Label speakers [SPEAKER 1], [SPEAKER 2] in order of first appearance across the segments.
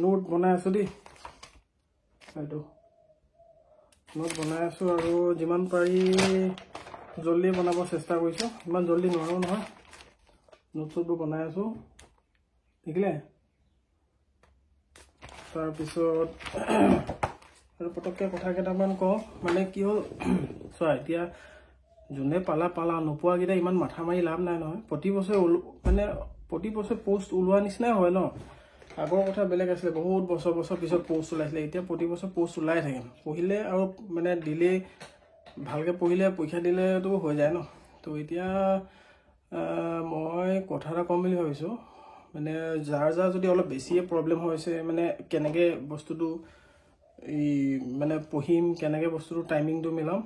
[SPEAKER 1] note বনাই আছো দেই এইটো নোট বনাই আছো আৰু যিমান পাৰি জলদি বনাব চেষ্টা কৰিছো ইমান জলদি নোৱাৰো নহয় নোটছবোৰ বনাই আছো দেখিলে তাৰ পিছত আৰু পটককে কথা কেইটামান কওঁ মানে কি হ'ল চোৱা এতিয়া যোনে পালা নোপোৱা কেইটা ইমান মাথা মাৰি লাভ নাই নহয় প্ৰতি বছৰ পোষ্ট ওলোৱা নিচিনাই হয় ন আগৰ কথা বেলেগ আছিলে বহুত বছৰ পিছত পোষ্ট ওলাইছিলে এতিয়া প্ৰতি বছৰ পোষ্ট ওলাই থাকে পঢ়িলে আৰু মানে দিলে ভালকে পঢ়িলে পৰীক্ষা দিলেতো হৈ যায় ন তো এতিয়া মই কথা এটা কম বুলি ভাবিছো মানে যাৰ যদি অলপ বেছিয়ে প্ৰব্লেম হৈছে মানে কেনেকে বস্তুটো এই মানে পঢ়িম কেনেকে বস্তুটো টাইমিংটো মিলাম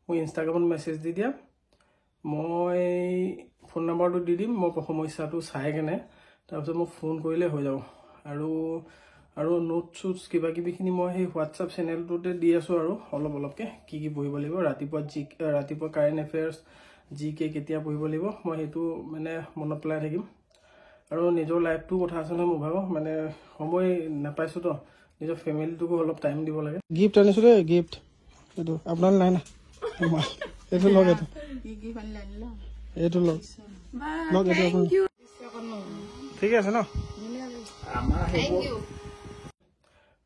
[SPEAKER 1] মই ইনষ্টাগ্ৰামত মেছেজ দি দিয়া মই ফোন নাম্বাৰটো দি দিম মই সমস্যাটো চাই কেনে তাৰপিছত মোক ফোন কৰিলে হৈ যাব আৰু নোটছ কিবা কিবিখিনি মই সেই হোৱাটছআপ চেনেলটোতে দি আছো আৰু অলপকে কি পঢ়িব লাগিব ৰাতিপুৱা কাৰেণ্ট এফেয়াৰ্ছ জিকে কেতিয়া পঢ়িব লাগিব মই সেইটো মানে মনত পেলাই থাকিম আৰু নিজৰ লাইফটো কথা আছে নহয় মোৰ ভাগৰ মানে সময় নাপাইছো তো নিজৰ ফেমিলিটোকো অলপ টাইম দিব লাগে গিফ্ট আনিছো দেই গিফ্ট এইটো আপোনাৰ নাই না এইটো লগ এইটো লগ ঠিক আছে ন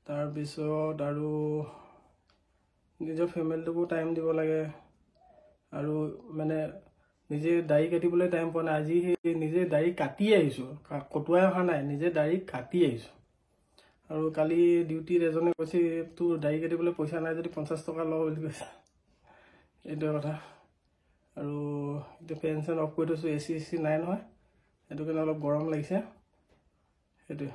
[SPEAKER 1] তাৰপিছত আৰু নিজৰ ফেমিলিটোকো টাইম দিব লাগে আৰু মানে নিজে দাড়ি কাটিবলৈ টাইম পোৱা নাই আজি সেই নিজে দাড়ি কাটি আহিছো কটুৱাই অহা নাই নিজে দাড়ি কাটি আহিছো আৰু কালি ডিউটিত এজনে কৈছে তোৰ দাড়ি কাটিবলৈ পইচা নাই যদি 50 টকা ল বুলি কৈছে এইটোৱে কথা আৰু এতিয়া ফেন অফ কৰি থৈছো এচি নাই নহয় সেইটো কাৰণে অলপ গৰম লাগিছে সেইটোৱে